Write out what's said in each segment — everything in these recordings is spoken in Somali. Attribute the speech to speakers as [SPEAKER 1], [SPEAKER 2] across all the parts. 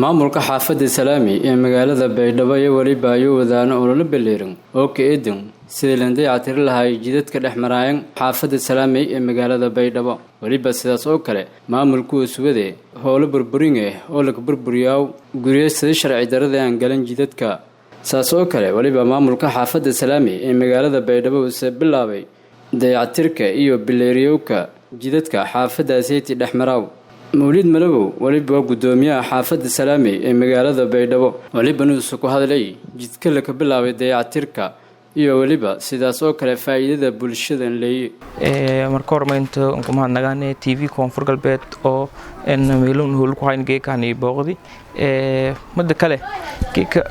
[SPEAKER 1] maamulka xaafadda Salaami ee magaalada Baydhabo iyo waliba ay wadaan olole ballaaran oo ka eedan sidii la dayactir lahaa jidadka dhex maraayan xaafadda Salaami ee magaalada Baydhabo waliba sidaas oo kale maamulku suwade howlo burburin oo la burburiyo guriyada sharci darrada aan galan jidadka saas oo kale waliba maamulka xaafadda Salaami ee magaalada Baydhabo uu bilaabay dayactirka iyo bileeriyowka jidadka xaafaddaasi dhex maraaw مولد ملبو وليبا قدوميا حافظ سلامي مقالة بيدبو وليبا نوسكو هذا لي جد كلك بلاوي ديعتيركا iyo waliba sidaas oo kale faa'iidada bulshada leeyahay
[SPEAKER 2] marka hore maanta kuma hadnagaan TV koonfur galbeed oo meelun hul ku hayn geekani booqdi muddo kale geeka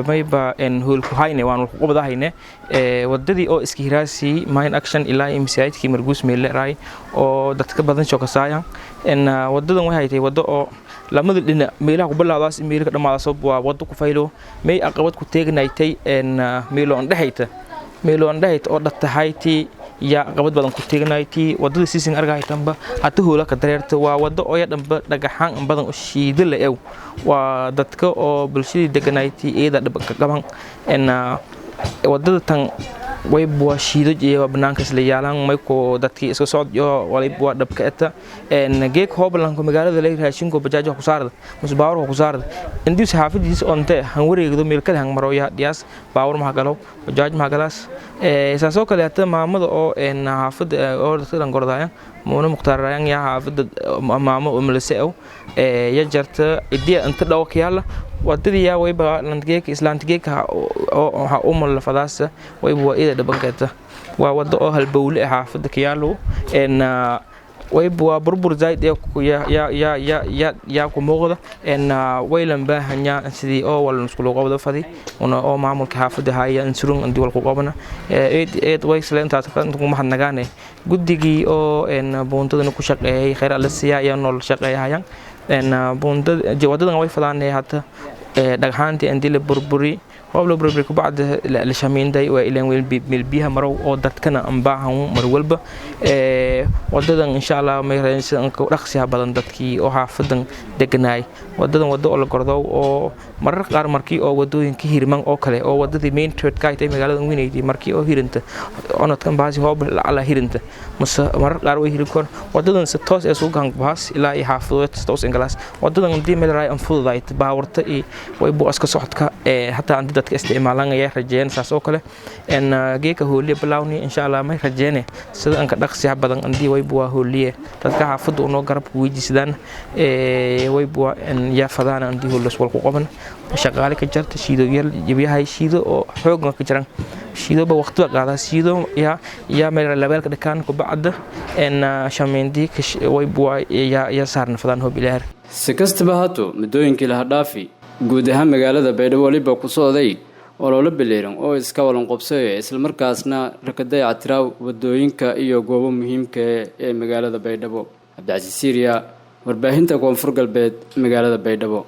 [SPEAKER 2] mayba hul ku hayne waan ku qabadahayne wadadii oo iska hiraasi mine action ilaa MCIT marguus meel raay oo dadka badan soo kasaayaan wadadan waxay tahay wado oo lamada dhinac meelaha ku bilaawdaas meelka dhamaadaas waa wado ku faylo may aqabad ku teegnaaytay meelo aan dhahayd oo dhatahayti ya qabad badan ku teegnaaytay wadada siisin argaytanba hata hoola ka dareerta waa wado oo yadhanba dhagaxaan badan u shiido la eew waa dadka oo bulshada deganaaytay eeda dhabanka qaban wadada tan way bua shiido iyo banaanka isla yaalan may ko dadkii iska socod iyo waliba dhabka eta geek hoblanka magaalada leeyahay raashinko bajaaj ku saarada musbaar ku saarada indii saxaafadiisa onte han wareegdo meel kale han maro ya diyaas baawar ma galo bajaaj ma galas saasoo kale hata maamada oo xaafada oo dadka gordaya moona muqtarayaan ya xaafada maamo oo malseew ya jarta idii inta dhawqiyaala wadadii yaa wayba landgeek islaantigeek oo umal fadaas wayba ida dhabankeeta waa wado oo halbowle xaafada kiyaalo wayba burbur zaid ya ku muuqda waylan baahanya sidii oo wal isku loo qabdo fadi oo maamulka xaafada haya insurun andi wal ku qabana way sleenta tan kuma hadnagaane gudigii oo boondada ku shaqeeyay khayr alla siyaa nool shaqeeyayaan boondada wadadan way fadaan hata dhagxaantii andi la burburi hoblo burburi ku baad la shameynday waa ilaan weel biyaha marow oo dadkana ambaahan mar walba wadadan insha Allah ma yaraysan ka dhaqsiya badan dadkii oo xaafadan deganaay wadadan wado oo la gordo oo marar qaar markii oo wadooyinka hirman oo kale oo wadadii main road ka ay magaalada weynaydi markii oo hirinta onadkan baasi hoob la hirinta marar qaar way hirin kor wadadan si toos ee soo gang baas ilaa ay xaafadood toos ingalaas wadadan intii meel raay anfududayd baawarta iyo way buu aska socodka hatta andi dadka isticmaalanaya rajeen saas oo kale geeka hooliye bilawni insha Allah ma rajeene sida an ka dhaqsiya badan andi way buu hooliye dadka xaafadu oo garab ku weydiisadaan way buu ya fadaan andi hoolos wal ku qaban shaqaale ka jarta shiido yahay shiido oo xoog ka jiran shiido ba waqti qaada shiido ya meel levelka dhakaan ku bacda shameendii way buu ya saarna fadaan hoob ilaar
[SPEAKER 1] si kastaba haato midooyinkii la dhaafi guud ahaan magaalada Baydhabo waliba ku socday olole ballaaran oo iska walan qabsay isla markaasna rakaday atraw wadooyinka iyo goobo muhiimka ee magaalada Baydhabo Abdi Casiir Siiriya warbaahinta koonfur galbeed magaalada Baydhabo